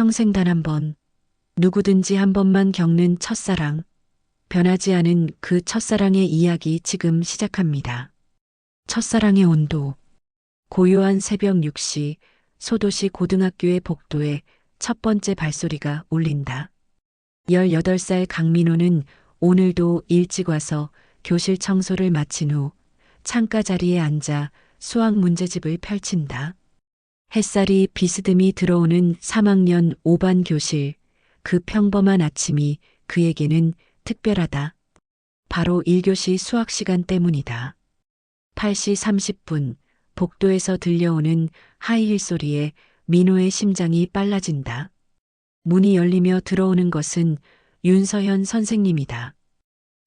평생 단 한 번, 누구든지 한 번만 겪는 첫사랑, 변하지 않은 그 첫사랑의 이야기 지금 시작합니다. 첫사랑의 온도. 고요한 새벽 6시 소도시 고등학교의 복도에 첫 번째 발소리가 울린다. 18살 강민호는 오늘도 일찍 와서 교실 청소를 마친 후 창가 자리에 앉아 수학 문제집을 펼친다. 햇살이 비스듬히 들어오는 3학년 5반 교실, 그 평범한 아침이 그에게는 특별하다. 바로 1교시 수학 시간 때문이다. 8시 30분, 복도에서 들려오는 하이힐 소리에 민호의 심장이 빨라진다. 문이 열리며 들어오는 것은 윤서현 선생님이다.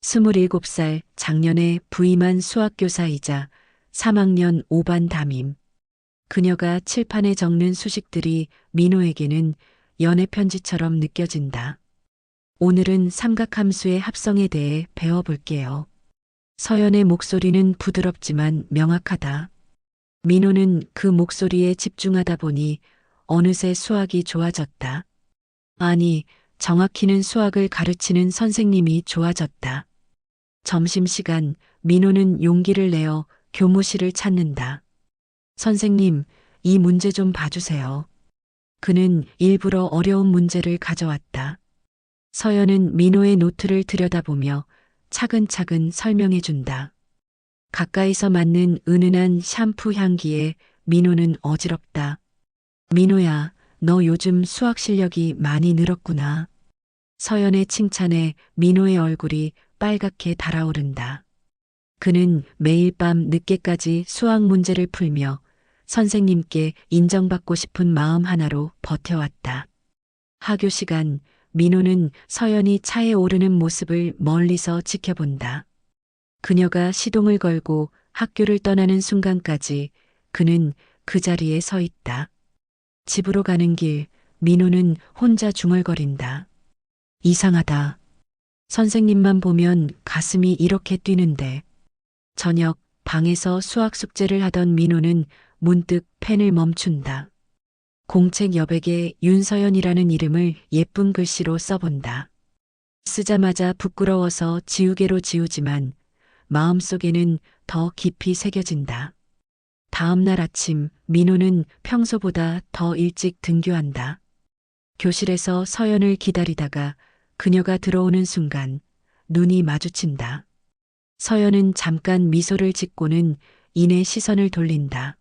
27살 작년에 부임한 수학교사이자 3학년 5반 담임. 그녀가 칠판에 적는 수식들이 민호에게는 연애편지처럼 느껴진다. 오늘은 삼각함수의 합성에 대해 배워볼게요. 서연의 목소리는 부드럽지만 명확하다. 민호는 그 목소리에 집중하다 보니 어느새 수학이 좋아졌다. 아니, 정확히는 수학을 가르치는 선생님이 좋아졌다. 점심시간 민호는 용기를 내어 교무실을 찾는다. 선생님, 이 문제 좀 봐주세요. 그는 일부러 어려운 문제를 가져왔다. 서연은 민호의 노트를 들여다보며 차근차근 설명해 준다. 가까이서 맡는 은은한 샴푸 향기에 민호는 어지럽다. 민호야, 너 요즘 수학 실력이 많이 늘었구나. 서연의 칭찬에 민호의 얼굴이 빨갛게 달아오른다. 그는 매일 밤 늦게까지 수학 문제를 풀며 선생님께 인정받고 싶은 마음 하나로 버텨왔다. 하교 시간, 민호는 서연이 차에 오르는 모습을 멀리서 지켜본다. 그녀가 시동을 걸고 학교를 떠나는 순간까지 그는 그 자리에 서 있다. 집으로 가는 길, 민호는 혼자 중얼거린다. 이상하다. 선생님만 보면 가슴이 이렇게 뛰는데. 저녁 방에서 수학 숙제를 하던 민호는 문득 펜을 멈춘다. 공책 여백에 윤서연이라는 이름을 예쁜 글씨로 써본다. 쓰자마자 부끄러워서 지우개로 지우지만 마음속에는 더 깊이 새겨진다. 다음 날 아침 민호는 평소보다 더 일찍 등교한다. 교실에서 서연을 기다리다가 그녀가 들어오는 순간 눈이 마주친다. 서연은 잠깐 미소를 짓고는 이내 시선을 돌린다.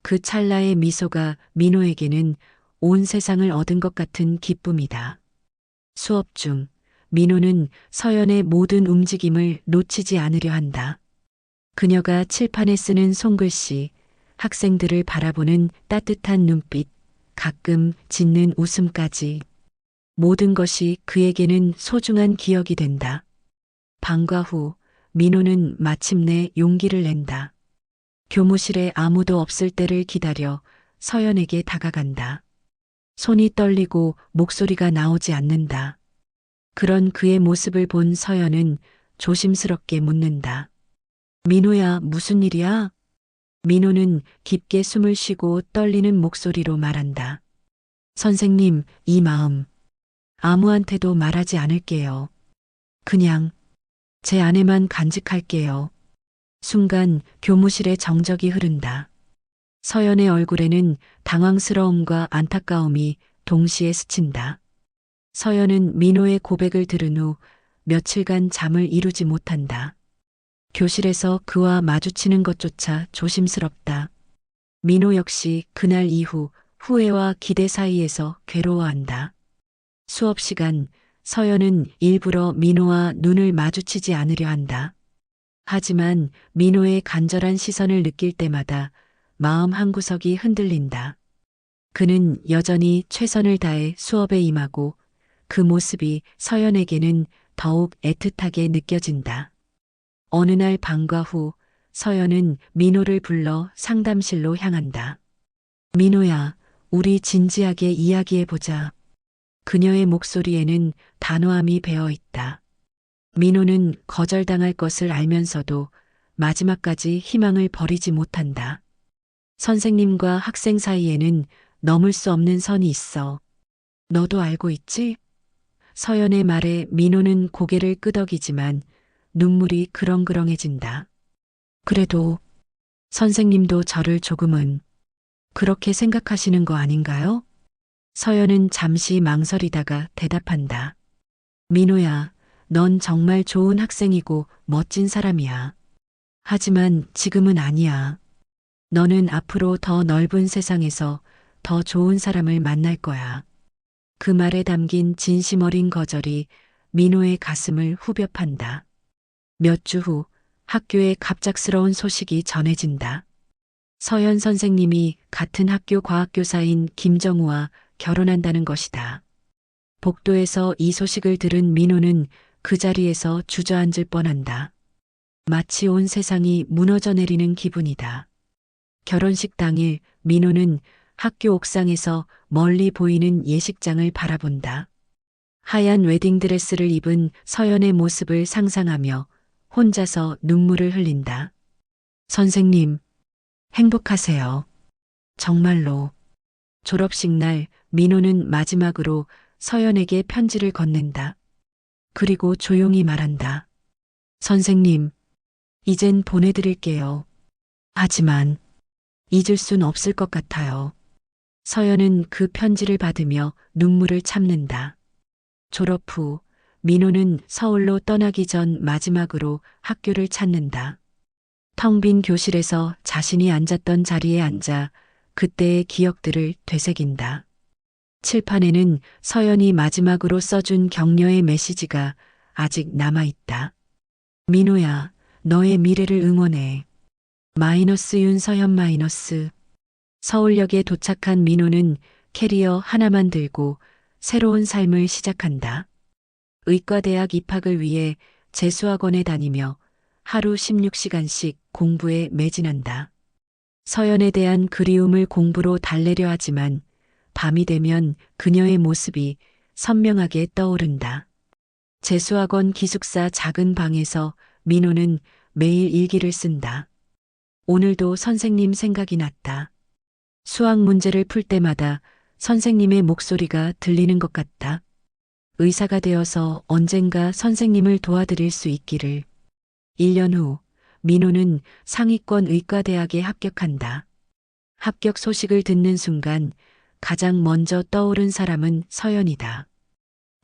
그 찰나의 미소가 민호에게는 온 세상을 얻은 것 같은 기쁨이다. 수업 중 민호는 서연의 모든 움직임을 놓치지 않으려 한다. 그녀가 칠판에 쓰는 손글씨, 학생들을 바라보는 따뜻한 눈빛, 가끔 짓는 웃음까지. 모든 것이 그에게는 소중한 기억이 된다. 방과 후 민호는 마침내 용기를 낸다. 교무실에 아무도 없을 때를 기다려 서연에게 다가간다. 손이 떨리고 목소리가 나오지 않는다. 그런 그의 모습을 본 서연은 조심스럽게 묻는다. 민호야, 무슨 일이야? 민호는 깊게 숨을 쉬고 떨리는 목소리로 말한다. 선생님, 이 마음 아무한테도 말하지 않을게요. 그냥 제 안에만 간직할게요. 순간 교무실에 정적이 흐른다. 서연의 얼굴에는 당황스러움과 안타까움이 동시에 스친다. 서연은 민호의 고백을 들은 후 며칠간 잠을 이루지 못한다. 교실에서 그와 마주치는 것조차 조심스럽다. 민호 역시 그날 이후 후회와 기대 사이에서 괴로워한다. 수업 시간 서연은 일부러 민호와 눈을 마주치지 않으려 한다. 하지만 민호의 간절한 시선을 느낄 때마다 마음 한구석이 흔들린다. 그는 여전히 최선을 다해 수업에 임하고 그 모습이 서연에게는 더욱 애틋하게 느껴진다. 어느 날 방과 후 서연은 민호를 불러 상담실로 향한다. 민호야, 우리 진지하게 이야기해보자. 그녀의 목소리에는 단호함이 배어 있다. 민호는 거절당할 것을 알면서도 마지막까지 희망을 버리지 못한다. 선생님과 학생 사이에는 넘을 수 없는 선이 있어. 너도 알고 있지? 서연의 말에 민호는 고개를 끄덕이지만 눈물이 그렁그렁해진다. 그래도 선생님도 저를 조금은 그렇게 생각하시는 거 아닌가요? 서연은 잠시 망설이다가 대답한다. 민호야, 넌 정말 좋은 학생이고 멋진 사람이야. 하지만 지금은 아니야. 너는 앞으로 더 넓은 세상에서 더 좋은 사람을 만날 거야. 그 말에 담긴 진심 어린 거절이 민호의 가슴을 후벼 판다. 몇 주 후 학교에 갑작스러운 소식이 전해진다. 서연 선생님이 같은 학교 과학교사인 김정우와 결혼한다는 것이다. 복도에서 이 소식을 들은 민호는 그 자리에서 주저앉을 뻔한다. 마치 온 세상이 무너져 내리는 기분이다. 결혼식 당일 민호는 학교 옥상에서 멀리 보이는 예식장을 바라본다. 하얀 웨딩드레스를 입은 서연의 모습을 상상하며 혼자서 눈물을 흘린다. 선생님, 행복하세요. 정말로. 졸업식 날 민호는 마지막으로 서연에게 편지를 건넨다. 그리고 조용히 말한다. 선생님, 이젠 보내드릴게요. 하지만 잊을 순 없을 것 같아요. 서연은 그 편지를 받으며 눈물을 참는다. 졸업 후 민호는 서울로 떠나기 전 마지막으로 학교를 찾는다. 텅 빈 교실에서 자신이 앉았던 자리에 앉아 그때의 기억들을 되새긴다. 칠판에는 서연이 마지막으로 써준 격려의 메시지가 아직 남아있다. 민호야, 너의 미래를 응원해. 마이너스 윤서연 마이너스. 서울역에 도착한 민호는 캐리어 하나만 들고 새로운 삶을 시작한다. 의과대학 입학을 위해 재수학원에 다니며 하루 16시간씩 공부에 매진한다. 서연에 대한 그리움을 공부로 달래려 하지만 밤이 되면 그녀의 모습이 선명하게 떠오른다. 재수학원 기숙사 작은 방에서 민호는 매일 일기를 쓴다. 오늘도 선생님 생각이 났다. 수학 문제를 풀 때마다 선생님의 목소리가 들리는 것 같다. 의사가 되어서 언젠가 선생님을 도와드릴 수 있기를. 1년 후 민호는 상위권 의과대학에 합격한다. 합격 소식을 듣는 순간 가장 먼저 떠오른 사람은 서연이다.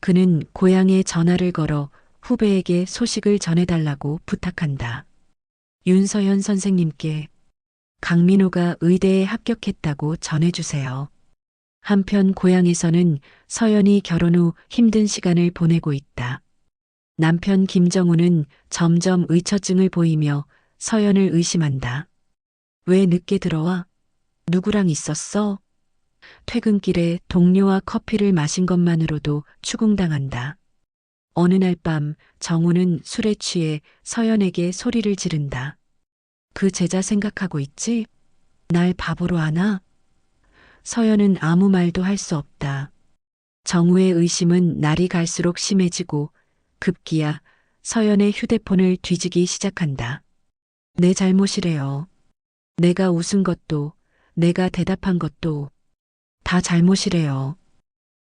그는 고향에 전화를 걸어 후배에게 소식을 전해달라고 부탁한다. 윤서연 선생님께 강민호가 의대에 합격했다고 전해주세요. 한편 고향에서는 서연이 결혼 후 힘든 시간을 보내고 있다. 남편 김정우는 점점 의처증을 보이며 서연을 의심한다. 왜 늦게 들어와? 누구랑 있었어? 퇴근길에 동료와 커피를 마신 것만으로도 추궁당한다. 어느 날 밤 정우는 술에 취해 서연에게 소리를 지른다. 그 제자 생각하고 있지? 날 바보로 하나? 서연은 아무 말도 할 수 없다. 정우의 의심은 날이 갈수록 심해지고 급기야 서연의 휴대폰을 뒤지기 시작한다. 내 잘못이래요. 내가 웃은 것도, 내가 대답한 것도 다 잘못이래요.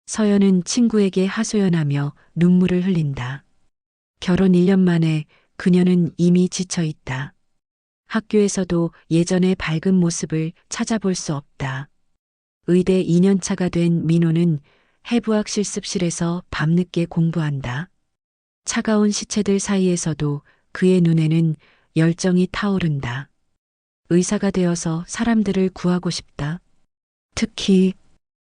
서연은 친구에게 하소연하며 눈물을 흘린다. 결혼 1년 만에 그녀는 이미 지쳐 있다. 학교에서도 예전의 밝은 모습을 찾아볼 수 없다. 의대 2년 차가 된 민호는 해부학 실습실에서 밤늦게 공부한다. 차가운 시체들 사이에서도 그의 눈에는 열정이 타오른다. 의사가 되어서 사람들을 구하고 싶다. 특히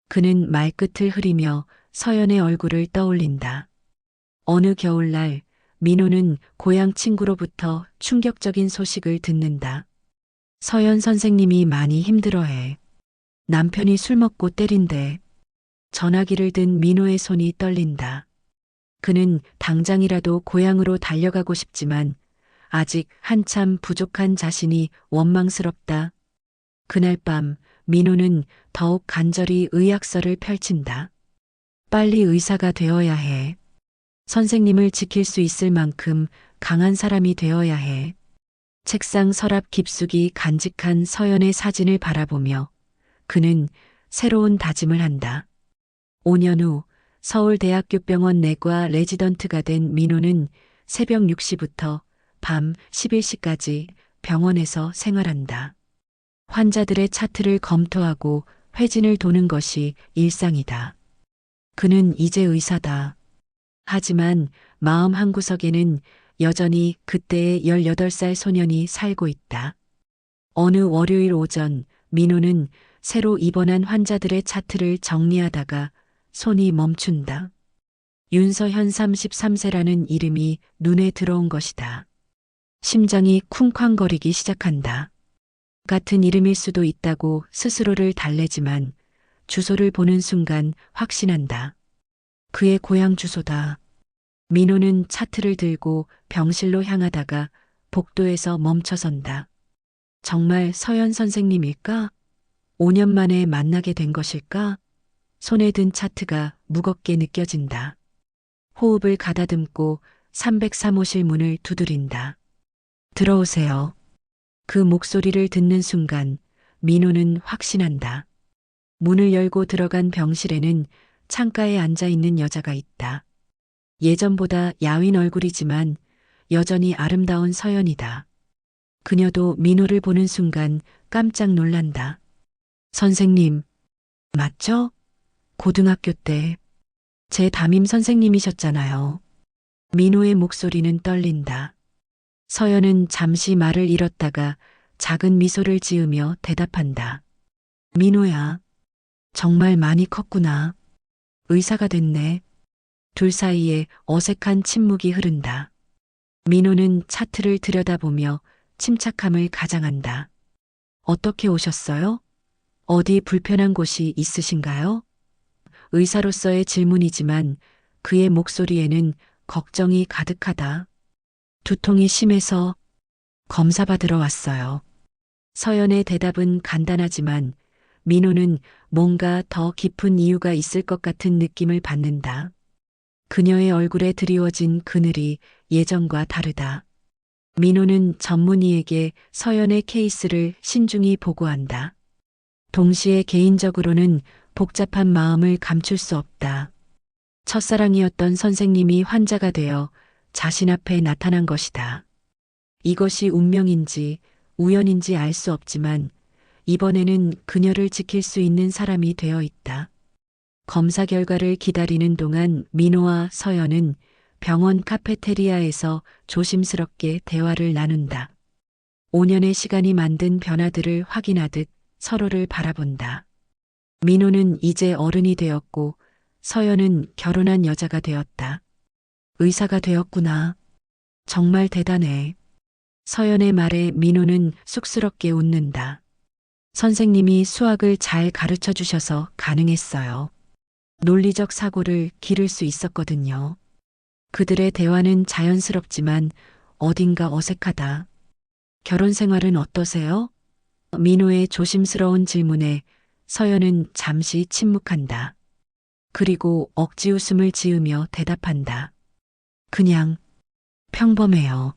그는 말끝을 흐리며 서연의 얼굴을 떠올린다. 어느 겨울날 민호는 고향 친구로부터 충격적인 소식을 듣는다. 서연 선생님이 많이 힘들어해. 남편이 술 먹고 때린대. 전화기를 든 민호의 손이 떨린다. 그는 당장이라도 고향으로 달려가고 싶지만 아직 한참 부족한 자신이 원망스럽다. 그날 밤 민호는 더욱 간절히 의학서를 펼친다. 빨리 의사가 되어야 해. 선생님을 지킬 수 있을 만큼 강한 사람이 되어야 해. 책상 서랍 깊숙이 간직한 서연의 사진을 바라보며 그는 새로운 다짐을 한다. 5년 후 서울대학교병원 내과 레지던트가 된 민호는 새벽 6시부터 밤 11시까지 병원에서 생활한다. 환자들의 차트를 검토하고 회진을 도는 것이 일상이다. 그는 이제 의사다. 하지만 마음 한구석에는 여전히 그때의 18살 소년이 살고 있다. 어느 월요일 오전 민호는 새로 입원한 환자들의 차트를 정리하다가 손이 멈춘다. 윤서현 33세라는 이름이 눈에 들어온 것이다. 심장이 쿵쾅거리기 시작한다. 같은 이름일 수도 있다고 스스로를 달래지만 주소를 보는 순간 확신한다. 그의 고향 주소다. 민호는 차트를 들고 병실로 향하다가 복도에서 멈춰선다. 정말 서연 선생님일까? 5년 만에 만나게 된 것일까? 손에 든 차트가 무겁게 느껴진다. 호흡을 가다듬고 303호실 문을 두드린다. 들어오세요. 그 목소리를 듣는 순간 민호는 확신한다. 문을 열고 들어간 병실에는 창가에 앉아 있는 여자가 있다. 예전보다 야윈 얼굴이지만 여전히 아름다운 서연이다. 그녀도 민호를 보는 순간 깜짝 놀란다. 선생님, 맞죠? 고등학교 때 제 담임 선생님이셨잖아요. 민호의 목소리는 떨린다. 서연은 잠시 말을 잃었다가 작은 미소를 지으며 대답한다. 민호야, 정말 많이 컸구나. 의사가 됐네. 둘 사이에 어색한 침묵이 흐른다. 민호는 차트를 들여다보며 침착함을 가장한다. 어떻게 오셨어요? 어디 불편한 곳이 있으신가요? 의사로서의 질문이지만 그의 목소리에는 걱정이 가득하다. 두통이 심해서 검사 받으러 왔어요. 서연의 대답은 간단하지만 민호는 뭔가 더 깊은 이유가 있을 것 같은 느낌을 받는다. 그녀의 얼굴에 드리워진 그늘이 예전과 다르다. 민호는 전문의에게 서연의 케이스를 신중히 보고한다. 동시에 개인적으로는 복잡한 마음을 감출 수 없다. 첫사랑이었던 선생님이 환자가 되어 자신 앞에 나타난 것이다. 이것이 운명인지 우연인지 알 수 없지만 이번에는 그녀를 지킬 수 있는 사람이 되어 있다. 검사 결과를 기다리는 동안 민호와 서연은 병원 카페테리아에서 조심스럽게 대화를 나눈다. 5년의 시간이 만든 변화들을 확인하듯 서로를 바라본다. 민호는 이제 어른이 되었고 서연은 결혼한 여자가 되었다. 의사가 되었구나. 정말 대단해. 서연의 말에 민호는 쑥스럽게 웃는다. 선생님이 수학을 잘 가르쳐 주셔서 가능했어요. 논리적 사고를 기를 수 있었거든요. 그들의 대화는 자연스럽지만 어딘가 어색하다. 결혼 생활은 어떠세요? 민호의 조심스러운 질문에 서연은 잠시 침묵한다. 그리고 억지 웃음을 지으며 대답한다. 그냥 평범해요.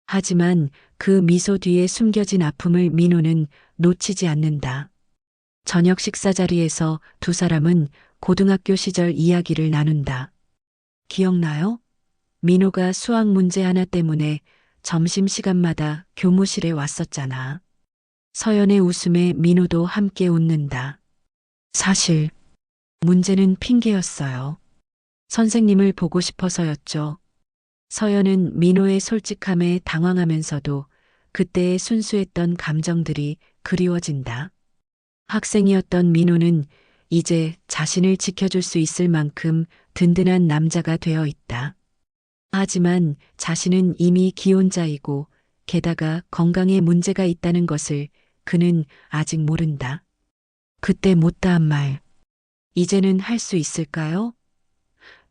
하지만 그 미소 뒤에 숨겨진 아픔을 민호는 놓치지 않는다. 저녁 식사 자리에서 두 사람은 고등학교 시절 이야기를 나눈다. 기억나요? 민호가 수학 문제 하나 때문에 점심시간마다 교무실에 왔었잖아. 서연의 웃음에 민호도 함께 웃는다. 사실 문제는 핑계였어요. 선생님을 보고 싶어서였죠. 서연은 민호의 솔직함에 당황하면서도 그때의 순수했던 감정들이 그리워진다. 학생이었던 민호는 이제 자신을 지켜줄 수 있을 만큼 든든한 남자가 되어 있다. 하지만 자신은 이미 기혼자이고 게다가 건강에 문제가 있다는 것을 그는 아직 모른다. 그때 못다한 말, 이제는 할 수 있을까요?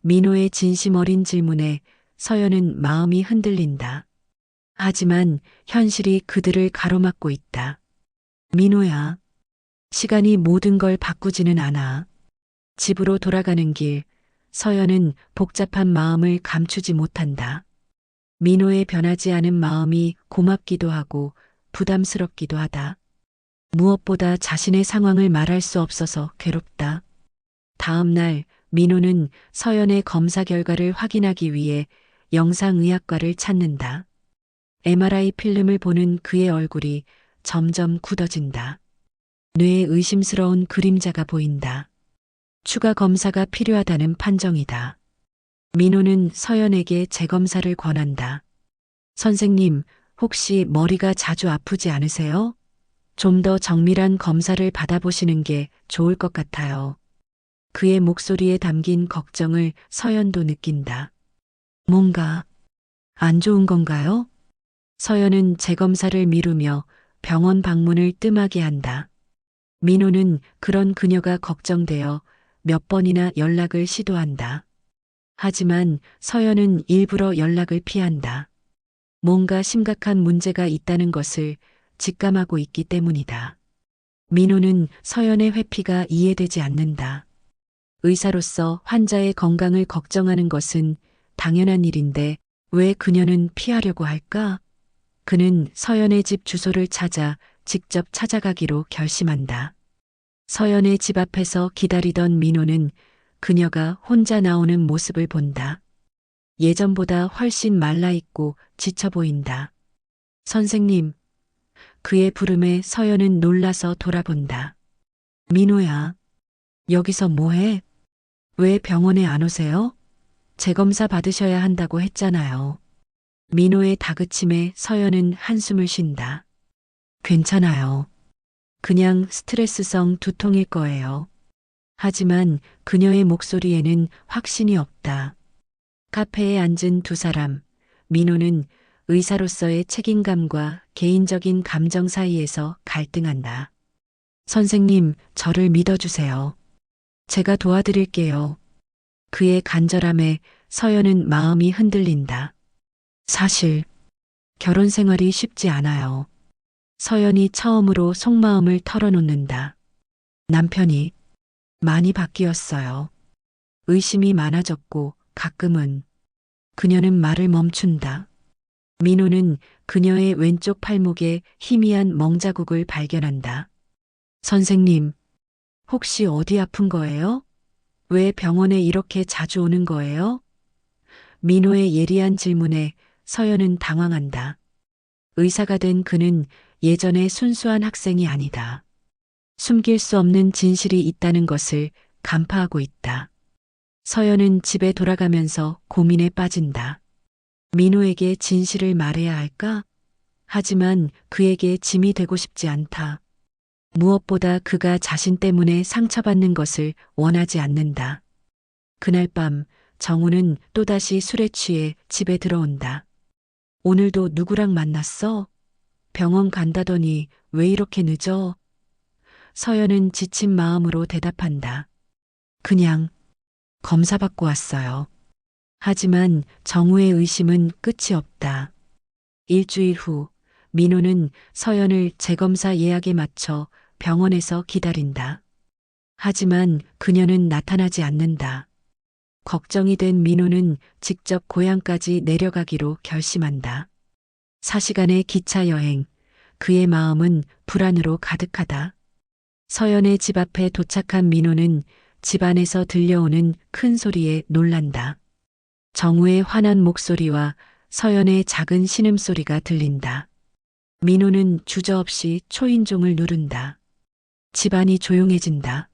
민호의 진심 어린 질문에 서연은 마음이 흔들린다. 하지만 현실이 그들을 가로막고 있다. 민호야, 시간이 모든 걸 바꾸지는 않아. 집으로 돌아가는 길, 서연은 복잡한 마음을 감추지 못한다. 민호의 변하지 않은 마음이 고맙기도 하고 부담스럽기도 하다. 무엇보다 자신의 상황을 말할 수 없어서 괴롭다. 다음 날 민호는 서연의 검사 결과를 확인하기 위해 영상의학과를 찾는다. MRI 필름을 보는 그의 얼굴이 점점 굳어진다. 뇌에 의심스러운 그림자가 보인다. 추가 검사가 필요하다는 판정이다. 민호는 서연에게 재검사를 권한다. 선생님, 혹시 머리가 자주 아프지 않으세요? 좀 더 정밀한 검사를 받아보시는 게 좋을 것 같아요. 그의 목소리에 담긴 걱정을 서연도 느낀다. 뭔가 안 좋은 건가요? 서연은 재검사를 미루며 병원 방문을 뜸하게 한다. 민호는 그런 그녀가 걱정되어 몇 번이나 연락을 시도한다. 하지만 서연은 일부러 연락을 피한다. 뭔가 심각한 문제가 있다는 것을 직감하고 있기 때문이다. 민호는 서연의 회피가 이해되지 않는다. 의사로서 환자의 건강을 걱정하는 것은 당연한 일인데 왜 그녀는 피하려고 할까? 그는 서연의 집 주소를 찾아 직접 찾아가기로 결심한다. 서연의 집 앞에서 기다리던 민호는 그녀가 혼자 나오는 모습을 본다. 예전보다 훨씬 말라있고 지쳐 보인다. 선생님, 그의 부름에 서연은 놀라서 돌아본다. 민호야, 여기서 뭐해? 왜 병원에 안 오세요? 재검사 받으셔야 한다고 했잖아요. 민호의 다그침에 서연은 한숨을 쉰다. 괜찮아요. 그냥 스트레스성 두통일 거예요. 하지만 그녀의 목소리에는 확신이 없다. 카페에 앉은 두 사람, 민호는 의사로서의 책임감과 개인적인 감정 사이에서 갈등한다. 선생님, 저를 믿어주세요. 제가 도와드릴게요. 그의 간절함에 서연은 마음이 흔들린다. 사실, 결혼 생활이 쉽지 않아요. 서연이 처음으로 속마음을 털어놓는다. 남편이 많이 바뀌었어요. 의심이 많아졌고 가끔은 그녀는 말을 멈춘다. 민호는 그녀의 왼쪽 팔목에 희미한 멍자국을 발견한다. 선생님, 혹시 어디 아픈 거예요? 왜 병원에 이렇게 자주 오는 거예요? 민호의 예리한 질문에 서연은 당황한다. 의사가 된 그는 예전의 순수한 학생이 아니다. 숨길 수 없는 진실이 있다는 것을 간파하고 있다. 서연은 집에 돌아가면서 고민에 빠진다. 민호에게 진실을 말해야 할까? 하지만 그에게 짐이 되고 싶지 않다. 무엇보다 그가 자신 때문에 상처받는 것을 원하지 않는다. 그날 밤 정우는 또다시 술에 취해 집에 들어온다. 오늘도 누구랑 만났어? 병원 간다더니 왜 이렇게 늦어? 서연은 지친 마음으로 대답한다. 그냥 검사 받고 왔어요. 하지만 정우의 의심은 끝이 없다. 일주일 후 민호는 서연을 재검사 예약에 맞춰 병원에서 기다린다. 하지만 그녀는 나타나지 않는다. 걱정이 된 민호는 직접 고향까지 내려가기로 결심한다. 4시간의 기차 여행, 그의 마음은 불안으로 가득하다. 서연의 집 앞에 도착한 민호는 집 안에서 들려오는 큰 소리에 놀란다. 정우의 환한 목소리와 서연의 작은 신음소리가 들린다. 민호는 주저없이 초인종을 누른다. 집안이 조용해진다.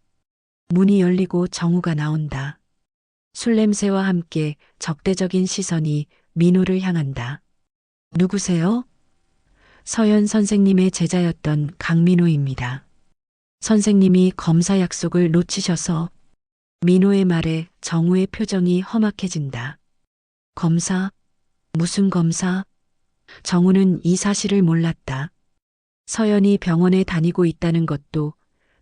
문이 열리고 정우가 나온다. 술 냄새와 함께 적대적인 시선이 민호를 향한다. 누구세요? 서연 선생님의 제자였던 강민호입니다. 선생님이 검사 약속을 놓치셔서. 민호의 말에 정우의 표정이 험악해진다. 검사? 무슨 검사? 정우는 이 사실을 몰랐다. 서연이 병원에 다니고 있다는 것도,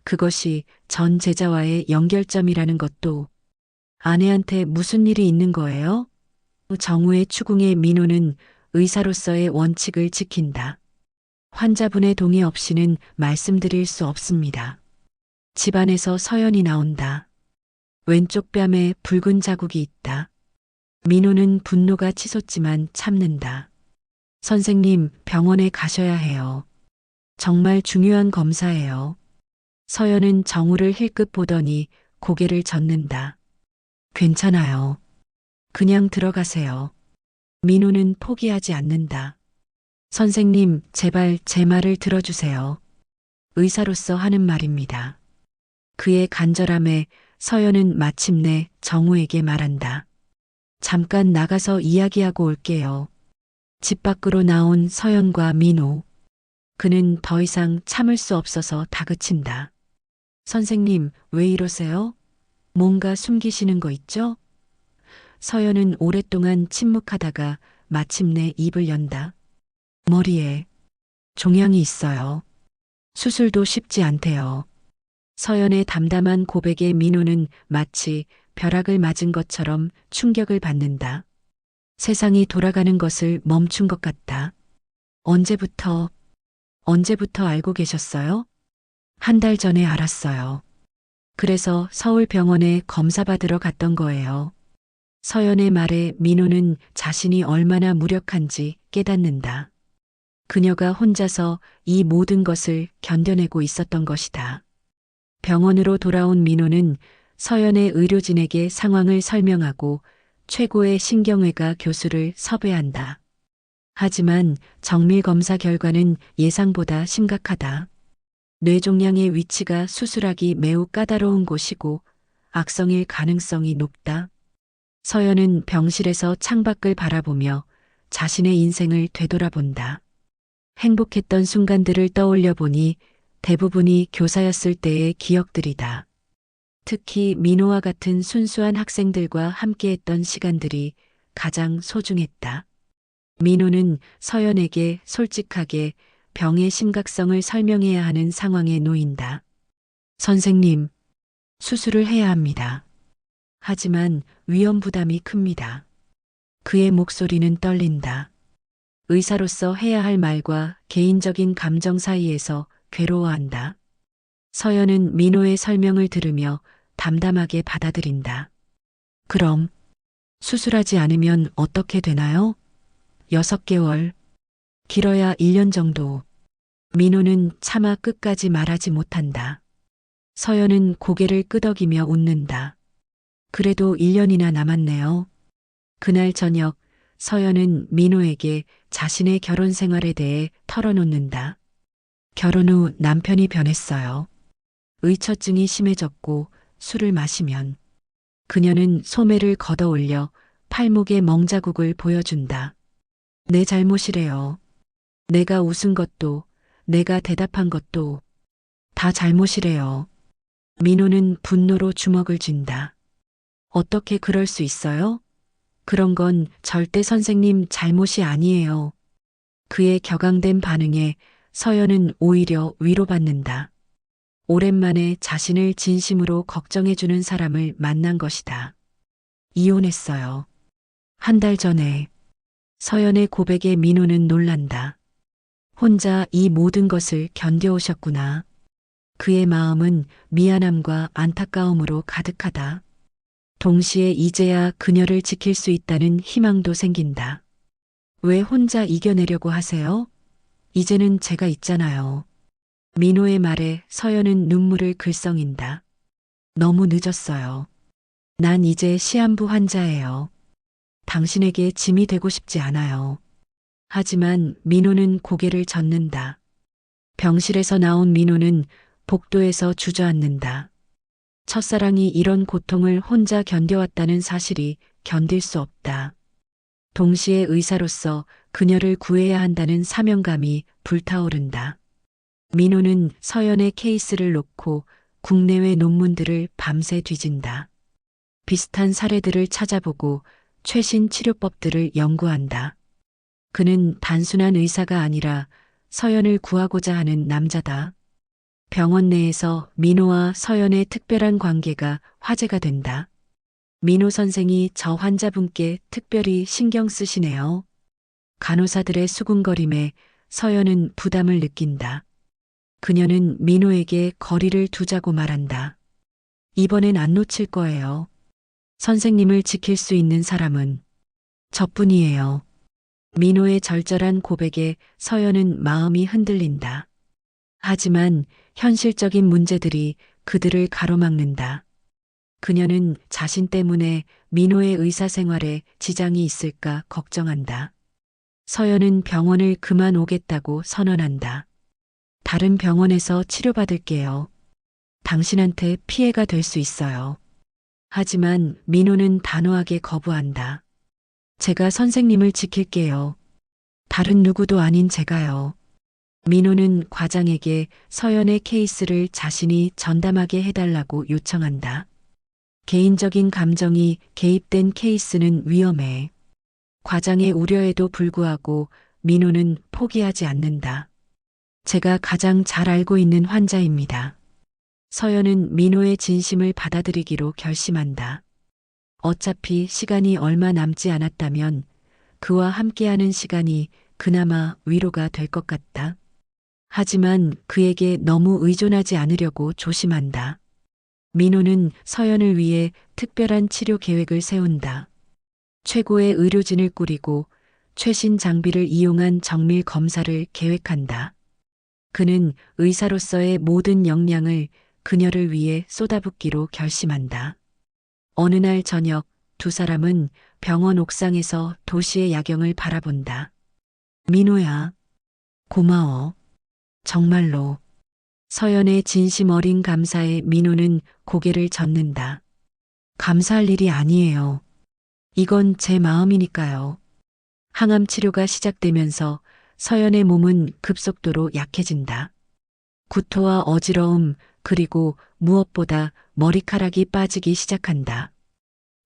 그것이 전 제자와의 연결점이라는 것도, 아내한테 무슨 일이 있는 거예요? 정우의 추궁에 민호는 의사로서의 원칙을 지킨다. 환자분의 동의 없이는 말씀드릴 수 없습니다. 집안에서 서연이 나온다. 왼쪽 뺨에 붉은 자국이 있다. 민호는 분노가 치솟지만 참는다. 선생님, 병원에 가셔야 해요. 정말 중요한 검사예요. 서연은 정우를 힐끗 보더니 고개를 젓는다. 괜찮아요. 그냥 들어가세요. 민호는 포기하지 않는다. 선생님, 제발 제 말을 들어주세요. 의사로서 하는 말입니다. 그의 간절함에 서연은 마침내 정우에게 말한다. 잠깐 나가서 이야기하고 올게요. 집 밖으로 나온 서연과 민호. 그는 더 이상 참을 수 없어서 다그친다. 선생님, 왜 이러세요? 뭔가 숨기시는 거 있죠? 서연은 오랫동안 침묵하다가 마침내 입을 연다. 머리에 종양이 있어요. 수술도 쉽지 않대요. 서연의 담담한 고백에 민호는 마치 벼락을 맞은 것처럼 충격을 받는다. 세상이 돌아가는 것을 멈춘 것 같다. 언제부터 알고 계셨어요? 한 달 전에 알았어요. 그래서 서울병원에 검사 받으러 갔던 거예요. 서연의 말에 민호는 자신이 얼마나 무력한지 깨닫는다. 그녀가 혼자서 이 모든 것을 견뎌내고 있었던 것이다. 병원으로 돌아온 민호는 서연의 의료진에게 상황을 설명하고 최고의 신경외과 교수를 섭외한다. 하지만 정밀 검사 결과는 예상보다 심각하다. 뇌종양의 위치가 수술하기 매우 까다로운 곳이고 악성일 가능성이 높다. 서연은 병실에서 창밖을 바라보며 자신의 인생을 되돌아본다. 행복했던 순간들을 떠올려 보니 대부분이 교사였을 때의 기억들이다. 특히 민호와 같은 순수한 학생들과 함께했던 시간들이 가장 소중했다. 민호는 서연에게 솔직하게 병의 심각성을 설명해야 하는 상황에 놓인다. 선생님, 수술을 해야 합니다. 하지만 위험 부담이 큽니다. 그의 목소리는 떨린다. 의사로서 해야 할 말과 개인적인 감정 사이에서 괴로워한다. 서연은 민호의 설명을 들으며 담담하게 받아들인다. 그럼 수술하지 않으면 어떻게 되나요? 6개월, 길어야 1년 정도. 민호는 차마 끝까지 말하지 못한다. 서연은 고개를 끄덕이며 웃는다. 그래도 1년이나 남았네요. 그날 저녁 서연은 민호에게 자신의 결혼 생활에 대해 털어놓는다. 결혼 후 남편이 변했어요. 의처증이 심해졌고 술을 마시면 그녀는 소매를 걷어 올려 팔목에 멍자국을 보여준다. 내 잘못이래요. 내가 웃은 것도, 내가 대답한 것도 다 잘못이래요. 민호는 분노로 주먹을 쥔다. 어떻게 그럴 수 있어요? 그런 건 절대 선생님 잘못이 아니에요. 그의 격앙된 반응에 서연은 오히려 위로받는다. 오랜만에 자신을 진심으로 걱정해주는 사람을 만난 것이다. 이혼했어요. 한 달 전에. 서연의 고백에 민호는 놀란다. 혼자 이 모든 것을 견뎌오셨구나. 그의 마음은 미안함과 안타까움으로 가득하다. 동시에 이제야 그녀를 지킬 수 있다는 희망도 생긴다. 왜 혼자 이겨내려고 하세요? 이제는 제가 있잖아요. 민호의 말에 서연은 눈물을 글썽인다. 너무 늦었어요. 난 이제 시한부 환자예요. 당신에게 짐이 되고 싶지 않아요. 하지만 민호는 고개를 젓는다. 병실에서 나온 민호는 복도에서 주저앉는다. 첫사랑이 이런 고통을 혼자 견뎌왔다는 사실이 견딜 수 없다. 동시에 의사로서 그녀를 구해야 한다는 사명감이 불타오른다. 민호는 서연의 케이스를 놓고 국내외 논문들을 밤새 뒤진다. 비슷한 사례들을 찾아보고 최신 치료법들을 연구한다. 그는 단순한 의사가 아니라 서연을 구하고자 하는 남자다. 병원 내에서 민호와 서연의 특별한 관계가 화제가 된다. 민호 선생이 저 환자분께 특별히 신경 쓰시네요. 간호사들의 수군거림에 서연은 부담을 느낀다. 그녀는 민호에게 거리를 두자고 말한다. 이번엔 안 놓칠 거예요. 선생님을 지킬 수 있는 사람은 저뿐이에요. 민호의 절절한 고백에 서연은 마음이 흔들린다. 하지만 현실적인 문제들이 그들을 가로막는다. 그녀는 자신 때문에 민호의 의사생활에 지장이 있을까 걱정한다. 서연은 병원을 그만 오겠다고 선언한다. 다른 병원에서 치료받을게요. 당신한테 피해가 될 수 있어요. 하지만 민호는 단호하게 거부한다. 제가 선생님을 지킬게요. 다른 누구도 아닌 제가요. 민호는 과장에게 서연의 케이스를 자신이 전담하게 해달라고 요청한다. 개인적인 감정이 개입된 케이스는 위험해. 과장의 우려에도 불구하고 민호는 포기하지 않는다. 제가 가장 잘 알고 있는 환자입니다. 서연은 민호의 진심을 받아들이기로 결심한다. 어차피 시간이 얼마 남지 않았다면 그와 함께하는 시간이 그나마 위로가 될 것 같다. 하지만 그에게 너무 의존하지 않으려고 조심한다. 민호는 서연을 위해 특별한 치료 계획을 세운다. 최고의 의료진을 꾸리고 최신 장비를 이용한 정밀 검사를 계획한다. 그는 의사로서의 모든 역량을 그녀를 위해 쏟아붓기로 결심한다. 어느 날 저녁 두 사람은 병원 옥상에서 도시의 야경을 바라본다. 민호야, 고마워. 정말로. 서연의 진심 어린 감사에 민호는 고개를 젓는다. 감사할 일이 아니에요. 이건 제 마음이니까요. 항암 치료가 시작되면서 서연의 몸은 급속도로 약해진다. 구토와 어지러움, 그리고 무엇보다 머리카락이 빠지기 시작한다.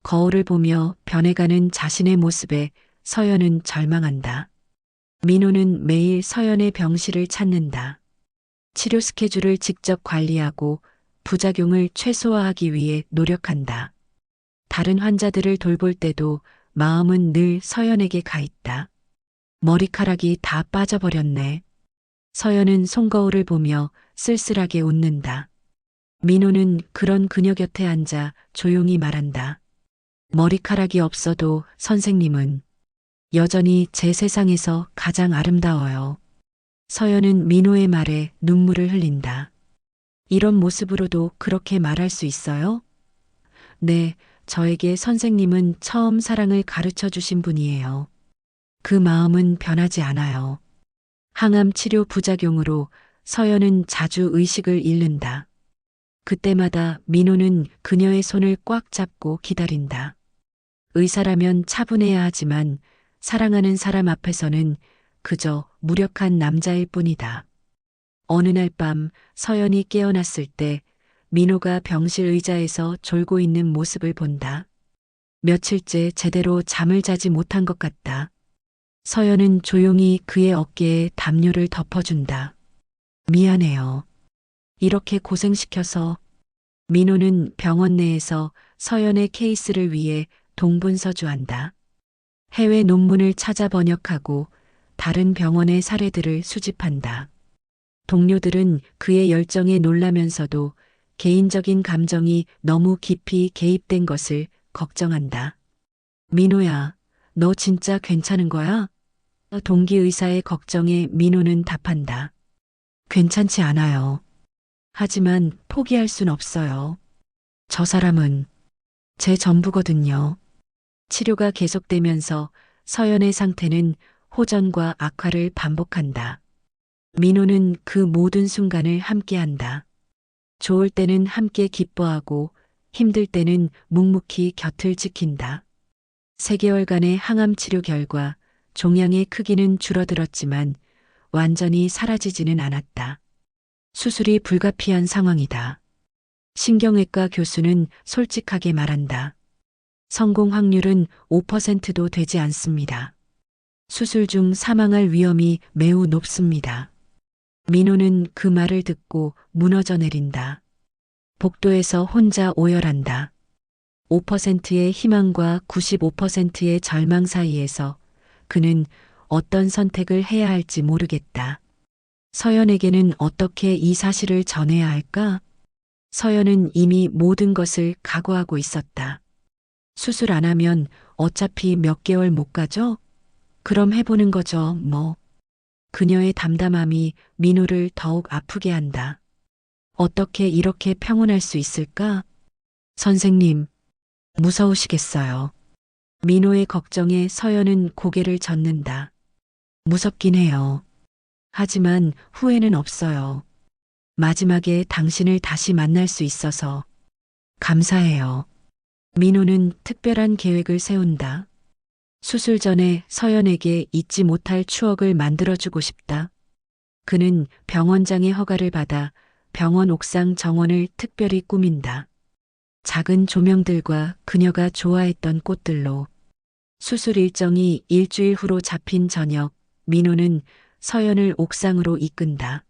거울을 보며 변해가는 자신의 모습에 서연은 절망한다. 민호는 매일 서연의 병실을 찾는다. 치료 스케줄을 직접 관리하고 부작용을 최소화하기 위해 노력한다. 다른 환자들을 돌볼 때도 마음은 늘 서연에게 가 있다. 머리카락이 다 빠져버렸네. 서연은 손거울을 보며 쓸쓸하게 웃는다. 민호는 그런 그녀 곁에 앉아 조용히 말한다. 머리카락이 없어도 선생님은 여전히 제 세상에서 가장 아름다워요. 서연은 민호의 말에 눈물을 흘린다. 이런 모습으로도 그렇게 말할 수 있어요? 네, 저에게 선생님은 처음 사랑을 가르쳐 주신 분이에요. 그 마음은 변하지 않아요. 항암 치료 부작용으로 서연은 자주 의식을 잃는다. 그때마다 민호는 그녀의 손을 꽉 잡고 기다린다. 의사라면 차분해야 하지만 사랑하는 사람 앞에서는 그저 무력한 남자일 뿐이다. 어느 날 밤 서연이 깨어났을 때 민호가 병실 의자에서 졸고 있는 모습을 본다. 며칠째 제대로 잠을 자지 못한 것 같다. 서연은 조용히 그의 어깨에 담요를 덮어준다. 미안해요. 이렇게 고생시켜서. 민호는 병원 내에서 서연의 케이스를 위해 동분서주한다. 해외 논문을 찾아 번역하고 다른 병원의 사례들을 수집한다. 동료들은 그의 열정에 놀라면서도 개인적인 감정이 너무 깊이 개입된 것을 걱정한다. 민호야, 너 진짜 괜찮은 거야? 동기 의사의 걱정에 민호는 답한다. 괜찮지 않아요. 하지만 포기할 순 없어요. 저 사람은 제 전부거든요. 치료가 계속되면서 서연의 상태는 호전과 악화를 반복한다. 민호는 그 모든 순간을 함께한다. 좋을 때는 함께 기뻐하고 힘들 때는 묵묵히 곁을 지킨다. 3개월간의 항암 치료 결과 종양의 크기는 줄어들었지만 완전히 사라지지는 않았다. 수술이 불가피한 상황이다. 신경외과 교수는 솔직하게 말한다. 성공 확률은 5%도 되지 않습니다. 수술 중 사망할 위험이 매우 높습니다. 민호는 그 말을 듣고 무너져 내린다. 복도에서 혼자 오열한다. 5%의 희망과 95%의 절망 사이에서 그는 어떤 선택을 해야 할지 모르겠다. 서연에게는 어떻게 이 사실을 전해야 할까? 서연은 이미 모든 것을 각오하고 있었다. 수술 안 하면 어차피 몇 개월 못 가죠? 그럼 해보는 거죠, 뭐. 그녀의 담담함이 민호를 더욱 아프게 한다. 어떻게 이렇게 평온할 수 있을까? 선생님, 무서우시겠어요. 민호의 걱정에 서연은 고개를 젓는다. 무섭긴 해요. 하지만 후회는 없어요. 마지막에 당신을 다시 만날 수 있어서 감사해요. 민호는 특별한 계획을 세운다. 수술 전에 서연에게 잊지 못할 추억을 만들어주고 싶다. 그는 병원장의 허가를 받아 병원 옥상 정원을 특별히 꾸민다. 작은 조명들과 그녀가 좋아했던 꽃들로. 수술 일정이 일주일 후로 잡힌 저녁, 민호는 서연을 옥상으로 이끈다.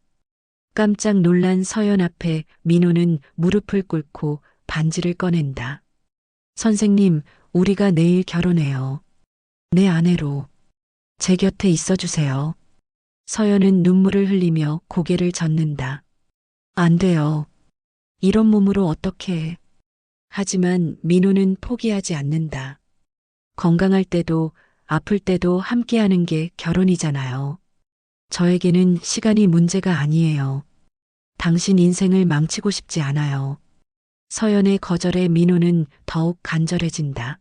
깜짝 놀란 서연 앞에 민호는 무릎을 꿇고 반지를 꺼낸다. 선생님, 우리가 내일 결혼해요. 내 아내로 제 곁에 있어 주세요. 서연은 눈물을 흘리며 고개를 젓는다. 안 돼요. 이런 몸으로 어떻게. 하지만 민호는 포기하지 않는다. 건강할 때도 아플 때도 함께하는 게 결혼이잖아요. 저에게는 시간이 문제가 아니에요. 당신 인생을 망치고 싶지 않아요. 서연의 거절에 민호는 더욱 간절해진다.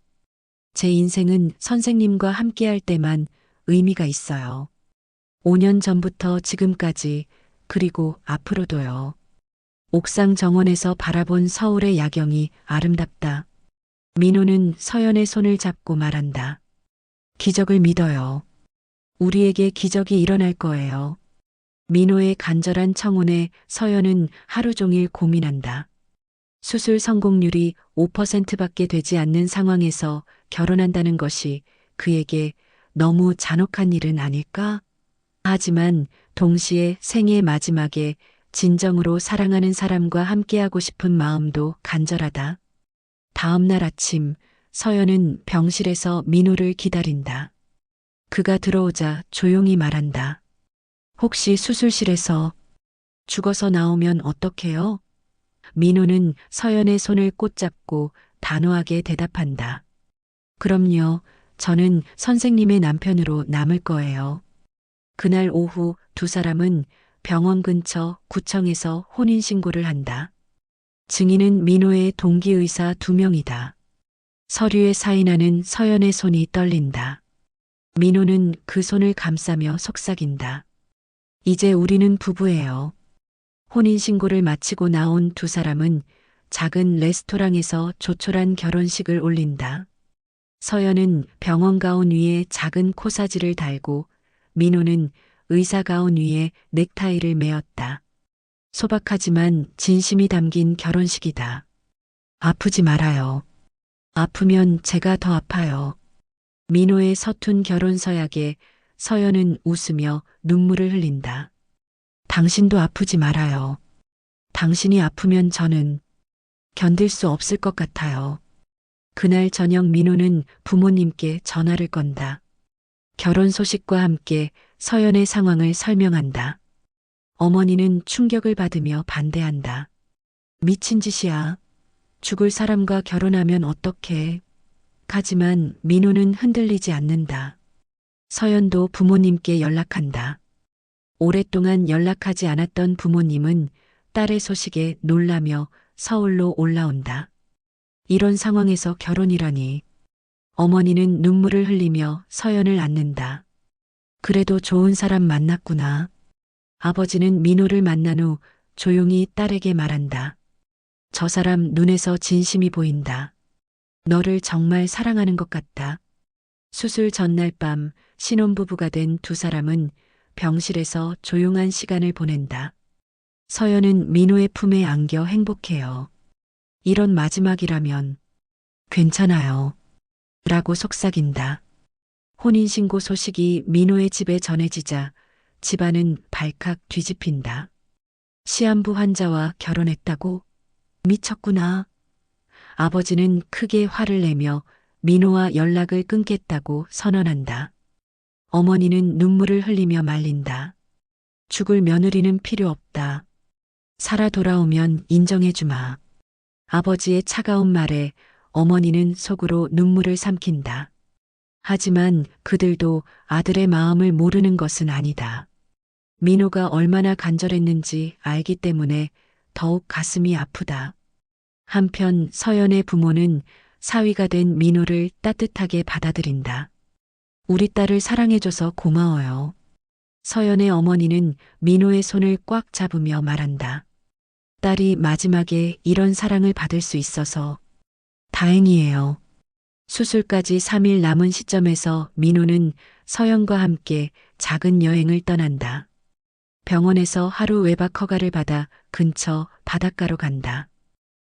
제 인생은 선생님과 함께할 때만 의미가 있어요. 5년 전부터 지금까지, 그리고 앞으로도요. 옥상 정원에서 바라본 서울의 야경이 아름답다. 민호는 서연의 손을 잡고 말한다. 기적을 믿어요. 우리에게 기적이 일어날 거예요. 민호의 간절한 청혼에 서연은 하루 종일 고민한다. 수술 성공률이 5%밖에 되지 않는 상황에서 결혼한다는 것이 그에게 너무 잔혹한 일은 아닐까? 하지만 동시에 생의 마지막에 진정으로 사랑하는 사람과 함께하고 싶은 마음도 간절하다. 다음 날 아침, 서연은 병실에서 민호를 기다린다. 그가 들어오자 조용히 말한다. 혹시 수술실에서 죽어서 나오면 어떡해요? 민호는 서연의 손을 꼭 잡고 단호하게 대답한다. 그럼요, 저는 선생님의 남편으로 남을 거예요. 그날 오후 두 사람은 병원 근처 구청에서 혼인신고를 한다. 증인은 민호의 동기의사 2명이다. 서류에 사인하는 서연의 손이 떨린다. 민호는 그 손을 감싸며 속삭인다. 이제 우리는 부부예요. 혼인신고를 마치고 나온 두 사람은 작은 레스토랑에서 조촐한 결혼식을 올린다. 서연은 병원 가운 위에 작은 코사지를 달고 민호는 의사 가운 위에 넥타이를 메었다. 소박하지만 진심이 담긴 결혼식이다. 아프지 말아요. 아프면 제가 더 아파요. 민호의 서툰 결혼 서약에 서연은 웃으며 눈물을 흘린다. 당신도 아프지 말아요. 당신이 아프면 저는 견딜 수 없을 것 같아요. 그날 저녁 민호는 부모님께 전화를 건다. 결혼 소식과 함께 서연의 상황을 설명한다. 어머니는 충격을 받으며 반대한다. 미친 짓이야. 죽을 사람과 결혼하면 어떡해. 하지만 민호는 흔들리지 않는다. 서연도 부모님께 연락한다. 오랫동안 연락하지 않았던 부모님은 딸의 소식에 놀라며 서울로 올라온다. 이런 상황에서 결혼이라니. 어머니는 눈물을 흘리며 서연을 안는다. 그래도 좋은 사람 만났구나. 아버지는 민호를 만난 후 조용히 딸에게 말한다. 저 사람 눈에서 진심이 보인다. 너를 정말 사랑하는 것 같다. 수술 전날 밤 신혼부부가 된 두 사람은 병실에서 조용한 시간을 보낸다. 서연은 민호의 품에 안겨 행복해요. 이런 마지막이라면 괜찮아요. 라고 속삭인다. 혼인신고 소식이 민호의 집에 전해지자 집안은 발칵 뒤집힌다. 시한부 환자와 결혼했다고? 미쳤구나. 아버지는 크게 화를 내며 민호와 연락을 끊겠다고 선언한다. 어머니는 눈물을 흘리며 말린다. 죽을 며느리는 필요 없다. 살아 돌아오면 인정해주마. 아버지의 차가운 말에 어머니는 속으로 눈물을 삼킨다. 하지만 그들도 아들의 마음을 모르는 것은 아니다. 민호가 얼마나 간절했는지 알기 때문에 더욱 가슴이 아프다. 한편 서연의 부모는 사위가 된 민호를 따뜻하게 받아들인다. 우리 딸을 사랑해줘서 고마워요. 서연의 어머니는 민호의 손을 꽉 잡으며 말한다. 딸이 마지막에 이런 사랑을 받을 수 있어서 다행이에요. 수술까지 3일 남은 시점에서 민호는 서연과 함께 작은 여행을 떠난다. 병원에서 하루 외박 허가를 받아 근처 바닷가로 간다.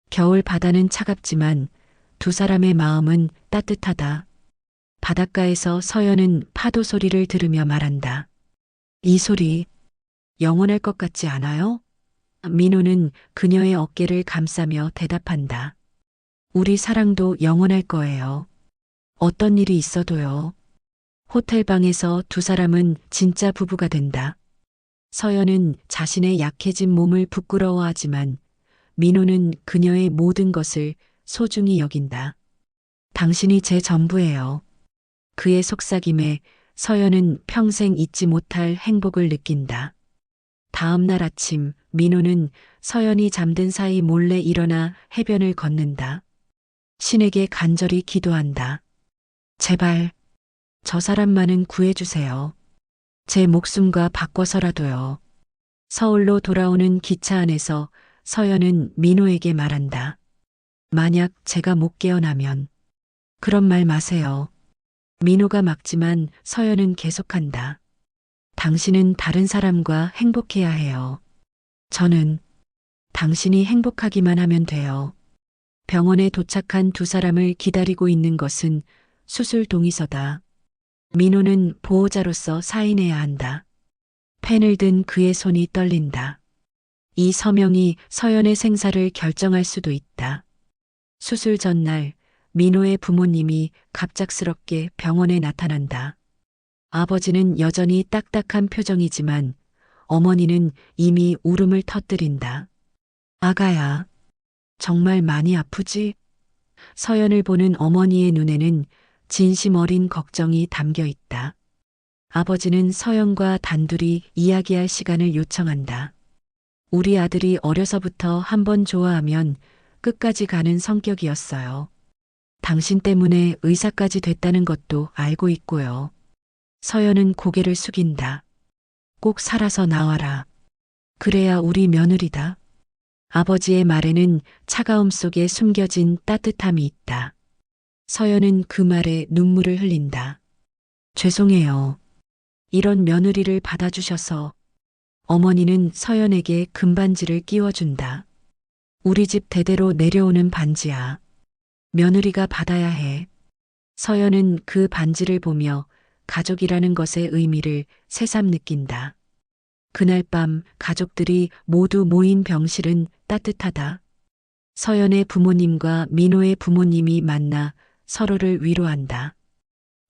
겨울 바다는 차갑지만 두 사람의 마음은 따뜻하다. 바닷가에서 서연은 파도 소리를 들으며 말한다. 이 소리 영원할 것 같지 않아요? 민호는 그녀의 어깨를 감싸며 대답한다. 우리 사랑도 영원할 거예요. 어떤 일이 있어도요. 호텔방에서 두 사람은 진짜 부부가 된다. 서연은 자신의 약해진 몸을 부끄러워하지만 민호는 그녀의 모든 것을 소중히 여긴다. 당신이 제 전부예요. 그의 속삭임에 서연은 평생 잊지 못할 행복을 느낀다. 다음 날 아침 민호는 서연이 잠든 사이 몰래 일어나 해변을 걷는다. 신에게 간절히 기도한다. 제발 저 사람만은 구해주세요. 제 목숨과 바꿔서라도요. 서울로 돌아오는 기차 안에서 서연은 민호에게 말한다. 만약 제가 못 깨어나면 그런 말 마세요. 민호가 막지만 서연은 계속한다. 당신은 다른 사람과 행복해야 해요. 저는 당신이 행복하기만 하면 돼요. 병원에 도착한 두 사람을 기다리고 있는 것은 수술 동의서다. 민호는 보호자로서 사인해야 한다. 펜을 든 그의 손이 떨린다. 이 서명이 서연의 생사를 결정할 수도 있다. 수술 전날 민호의 부모님이 갑작스럽게 병원에 나타난다. 아버지는 여전히 딱딱한 표정이지만 어머니는 이미 울음을 터뜨린다. 아가야, 정말 많이 아프지? 서연을 보는 어머니의 눈에는 진심 어린 걱정이 담겨 있다. 아버지는 서연과 단둘이 이야기할 시간을 요청한다. 우리 아들이 어려서부터 한번 좋아하면 끝까지 가는 성격이었어요. 당신 때문에 의사까지 됐다는 것도 알고 있고요. 서연은 고개를 숙인다. 꼭 살아서 나와라. 그래야 우리 며느리다. 아버지의 말에는 차가움 속에 숨겨진 따뜻함이 있다. 서연은 그 말에 눈물을 흘린다. 죄송해요. 이런 며느리를 받아주셔서. 어머니는 서연에게 금반지를 끼워준다. 우리 집 대대로 내려오는 반지야. 며느리가 받아야 해. 서연은 그 반지를 보며 가족이라는 것의 의미를 새삼 느낀다. 그날 밤 가족들이 모두 모인 병실은 따뜻하다. 서연의 부모님과 민호의 부모님이 만나 서로를 위로한다.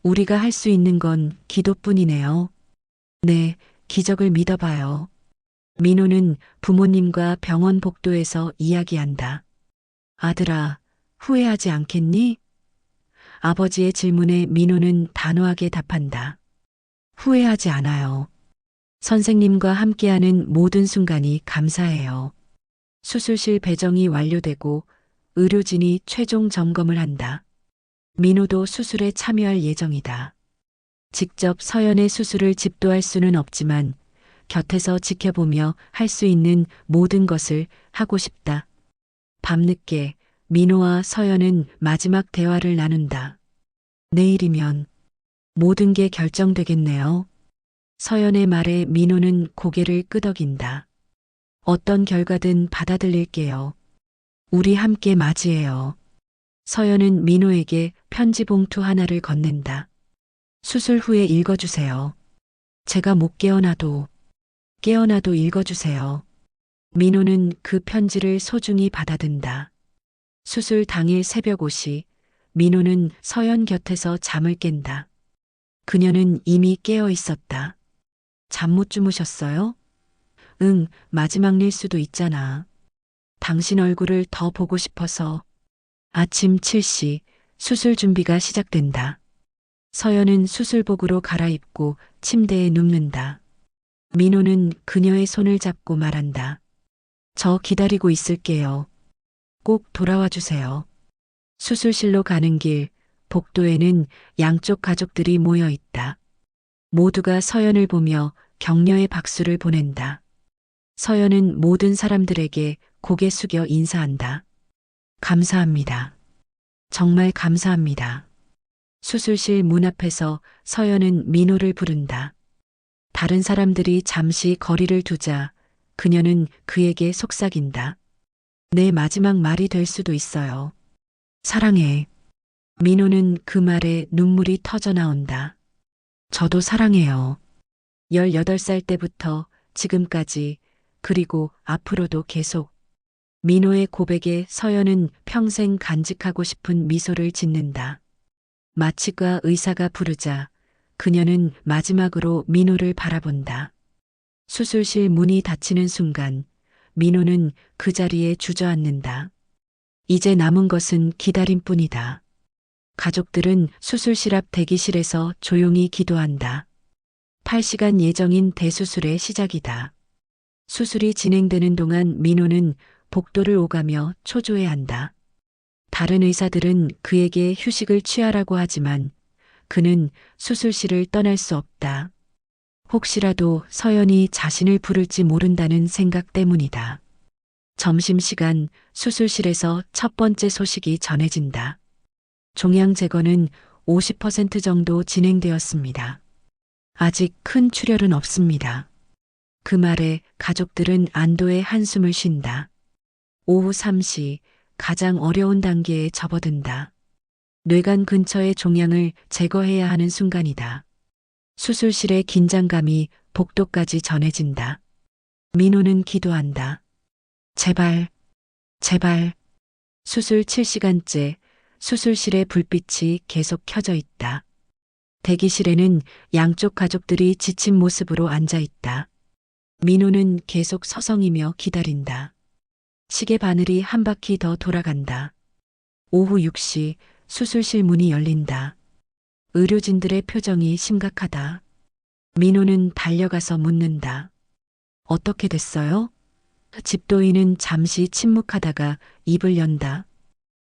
우리가 할 수 있는 건 기도뿐이네요. 네, 기적을 믿어봐요. 민호는 부모님과 병원 복도에서 이야기한다. 아들아, 후회하지 않겠니? 아버지의 질문에 민호는 단호하게 답한다. 후회하지 않아요. 선생님과 함께하는 모든 순간이 감사해요. 수술실 배정이 완료되고 의료진이 최종 점검을 한다. 민호도 수술에 참여할 예정이다. 직접 서연의 수술을 집도할 수는 없지만 곁에서 지켜보며 할 수 있는 모든 것을 하고 싶다. 밤늦게 민호와 서연은 마지막 대화를 나눈다. 내일이면 모든 게 결정되겠네요. 서연의 말에 민호는 고개를 끄덕인다. 어떤 결과든 받아들일게요. 우리 함께 맞이해요. 서연은 민호에게 편지 봉투 하나를 건넨다. 수술 후에 읽어주세요. 제가 못 깨어나도 읽어주세요. 민호는 그 편지를 소중히 받아든다. 수술 당일 새벽 5시 민호는 서연 곁에서 잠을 깬다. 그녀는 이미 깨어 있었다. 잠 못 주무셨어요? 응, 마지막일 수도 있잖아. 당신 얼굴을 더 보고 싶어서. 아침 7시 수술 준비가 시작된다. 서연은 수술복으로 갈아입고 침대에 눕는다. 민호는 그녀의 손을 잡고 말한다. 저 기다리고 있을게요. 꼭 돌아와 주세요. 수술실로 가는 길, 복도에는 양쪽 가족들이 모여 있다. 모두가 서연을 보며 격려의 박수를 보낸다. 서연은 모든 사람들에게 고개 숙여 인사한다. 감사합니다. 정말 감사합니다. 수술실 문 앞에서 서연은 민호를 부른다. 다른 사람들이 잠시 거리를 두자 그녀는 그에게 속삭인다. 내 마지막 말이 될 수도 있어요. 사랑해. 민호는 그 말에 눈물이 터져 나온다. 저도 사랑해요. 18살 때부터 지금까지 그리고 앞으로도 계속 민호의 고백에 서연은 평생 간직하고 싶은 미소를 짓는다. 마취과 의사가 부르자 그녀는 마지막으로 민호를 바라본다. 수술실 문이 닫히는 순간 민호는 그 자리에 주저앉는다. 이제 남은 것은 기다림뿐이다. 가족들은 수술실 앞 대기실에서 조용히 기도한다. 8시간 예정인 대수술의 시작이다. 수술이 진행되는 동안 민호는 복도를 오가며 초조해한다. 다른 의사들은 그에게 휴식을 취하라고 하지만 그는 수술실을 떠날 수 없다. 혹시라도 서연이 자신을 부를지 모른다는 생각 때문이다. 점심시간 수술실에서 첫 번째 소식이 전해진다. 종양 제거는 50% 정도 진행되었습니다. 아직 큰 출혈은 없습니다. 그 말에 가족들은 안도의 한숨을 쉰다. 오후 3시 가장 어려운 단계에 접어든다. 뇌관 근처의 종양을 제거해야 하는 순간이다. 수술실의 긴장감이 복도까지 전해진다. 민호는 기도한다. 제발, 제발. 수술 7시간째 수술실의 불빛이 계속 켜져 있다. 대기실에는 양쪽 가족들이 지친 모습으로 앉아 있다. 민호는 계속 서성이며 기다린다. 시계 바늘이 한 바퀴 더 돌아간다. 오후 6시 수술실 문이 열린다. 의료진들의 표정이 심각하다. 민호는 달려가서 묻는다. 어떻게 됐어요? 집도인은 잠시 침묵하다가 입을 연다.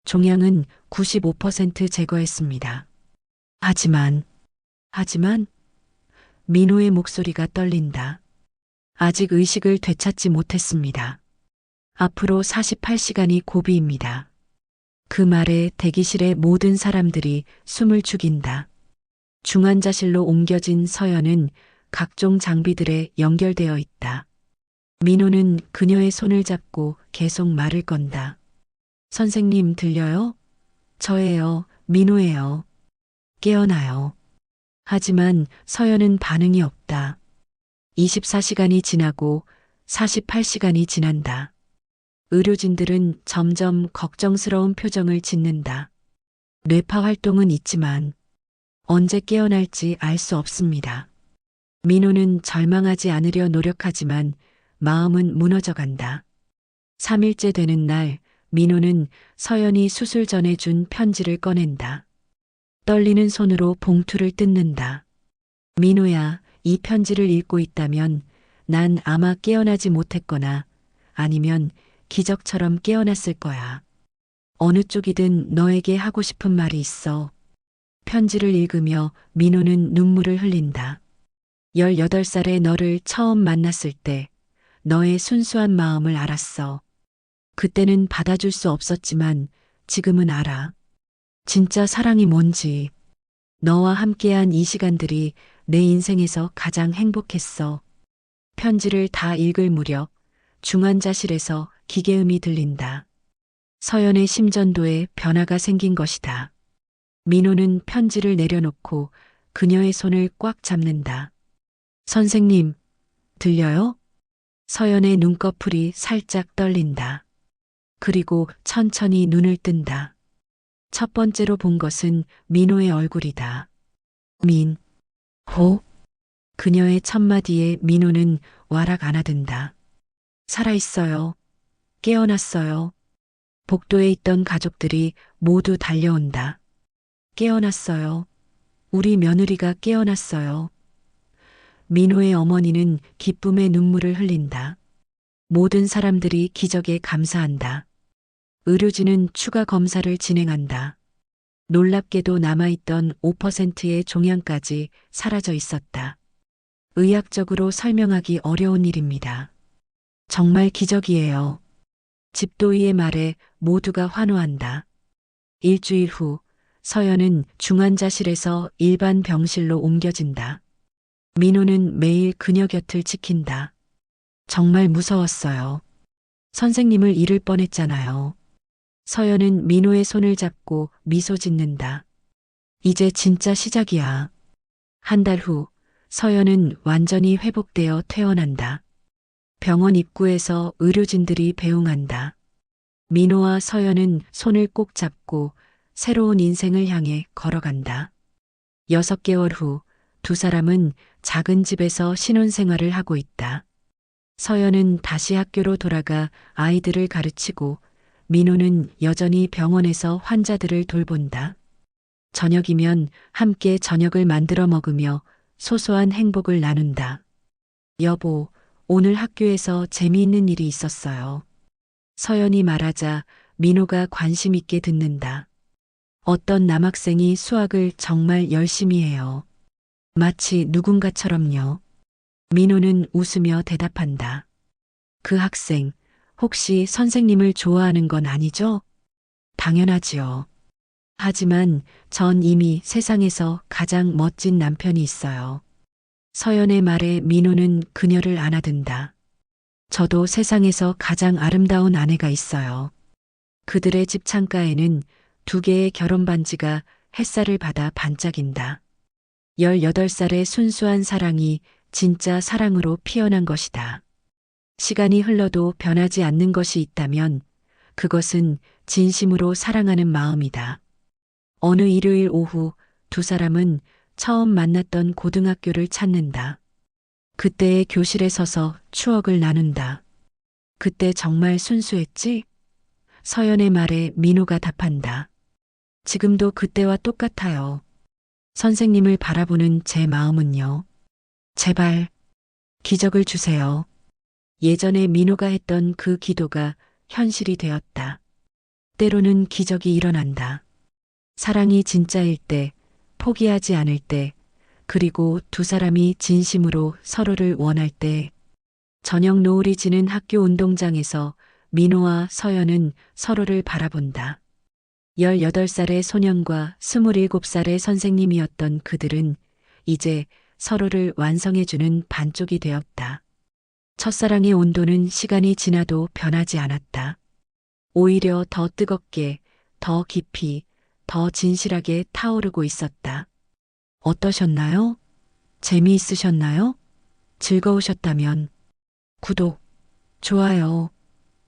종양은 95% 제거했습니다. 하지만 민호의 목소리가 떨린다. 아직 의식을 되찾지 못했습니다. 앞으로 48시간이 고비입니다. 그 말에 대기실의 모든 사람들이 숨을 죽인다. 중환자실로 옮겨진 서연은 각종 장비들에 연결되어 있다. 민호는 그녀의 손을 잡고 계속 말을 건다. 선생님 들려요? 저예요. 민호예요. 깨어나요. 하지만 서연은 반응이 없다. 24시간이 지나고 48시간이 지난다. 의료진들은 점점 걱정스러운 표정을 짓는다. 뇌파 활동은 있지만 언제 깨어날지 알 수 없습니다. 민호는 절망하지 않으려 노력하지만 마음은 무너져 간다. 3일째 되는 날 민호는 서연이 수술 전에 준 편지를 꺼낸다. 떨리는 손으로 봉투를 뜯는다. 민호야, 이 편지를 읽고 있다면 난 아마 깨어나지 못했거나 아니면 기적처럼 깨어났을 거야. 어느 쪽이든 너에게 하고 싶은 말이 있어. 편지를 읽으며 민호는 눈물을 흘린다. 18살의 너를 처음 만났을 때 너의 순수한 마음을 알았어. 그때는 받아줄 수 없었지만 지금은 알아. 진짜 사랑이 뭔지. 너와 함께한 이 시간들이 내 인생에서 가장 행복했어. 편지를 다 읽을 무렵 중환자실에서 기계음이 들린다. 서연의 심전도에 변화가 생긴 것이다. 민호는 편지를 내려놓고 그녀의 손을 꽉 잡는다. 선생님, 들려요? 서연의 눈꺼풀이 살짝 떨린다. 그리고 천천히 눈을 뜬다. 첫 번째로 본 것은 민호의 얼굴이다. 호. 그녀의 첫마디에 민호는 와락 안아든다. 살아있어요. 깨어났어요. 복도에 있던 가족들이 모두 달려온다. 깨어났어요. 우리 며느리가 깨어났어요. 민호의 어머니는 기쁨의 눈물을 흘린다. 모든 사람들이 기적에 감사한다. 의료진은 추가 검사를 진행한다. 놀랍게도 남아있던 5%의 종양까지 사라져 있었다. 의학적으로 설명하기 어려운 일입니다. 정말 기적이에요. 집도의의 말에 모두가 환호한다. 일주일 후 서연은 중환자실에서 일반 병실로 옮겨진다. 민호는 매일 그녀 곁을 지킨다. 정말 무서웠어요. 선생님을 잃을 뻔했잖아요. 서연은 민호의 손을 잡고 미소 짓는다. 이제 진짜 시작이야. 한 달 후 서연은 완전히 회복되어 퇴원한다. 병원 입구에서 의료진들이 배웅한다. 민호와 서연은 손을 꼭 잡고 새로운 인생을 향해 걸어간다. 6개월 후 두 사람은 작은 집에서 신혼생활을 하고 있다. 서연은 다시 학교로 돌아가 아이들을 가르치고 민호는 여전히 병원에서 환자들을 돌본다. 저녁이면 함께 저녁을 만들어 먹으며 소소한 행복을 나눈다. 여보, 오늘 학교에서 재미있는 일이 있었어요. 서연이 말하자 민호가 관심 있게 듣는다. 어떤 남학생이 수학을 정말 열심히 해요. 마치 누군가처럼요. 민호는 웃으며 대답한다. 그 학생, 혹시 선생님을 좋아하는 건 아니죠? 당연하지요. 하지만 전 이미 세상에서 가장 멋진 남편이 있어요. 서연의 말에 민호는 그녀를 안아든다. 저도 세상에서 가장 아름다운 아내가 있어요. 그들의 집 창가에는 2개의 결혼 반지가 햇살을 받아 반짝인다. 18살의 순수한 사랑이 진짜 사랑으로 피어난 것이다. 시간이 흘러도 변하지 않는 것이 있다면 그것은 진심으로 사랑하는 마음이다. 어느 일요일 오후 두 사람은 처음 만났던 고등학교를 찾는다. 그때의 교실에 서서 추억을 나눈다. 그때 정말 순수했지? 서연의 말에 민호가 답한다. 지금도 그때와 똑같아요. 선생님을 바라보는 제 마음은요. 제발 기적을 주세요. 예전에 민호가 했던 그 기도가 현실이 되었다. 때로는 기적이 일어난다. 사랑이 진짜일 때, 포기하지 않을 때, 그리고 두 사람이 진심으로 서로를 원할 때. 저녁 노을이 지는 학교 운동장에서 민호와 서연은 서로를 바라본다. 18살의 소년과 27살의 선생님이었던 그들은 이제 서로를 완성해주는 반쪽이 되었다. 첫사랑의 온도는 시간이 지나도 변하지 않았다. 오히려 더 뜨겁게, 더 깊이, 더 진실하게 타오르고 있었다. 어떠셨나요? 재미있으셨나요? 즐거우셨다면 구독, 좋아요,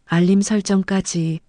알림 설정까지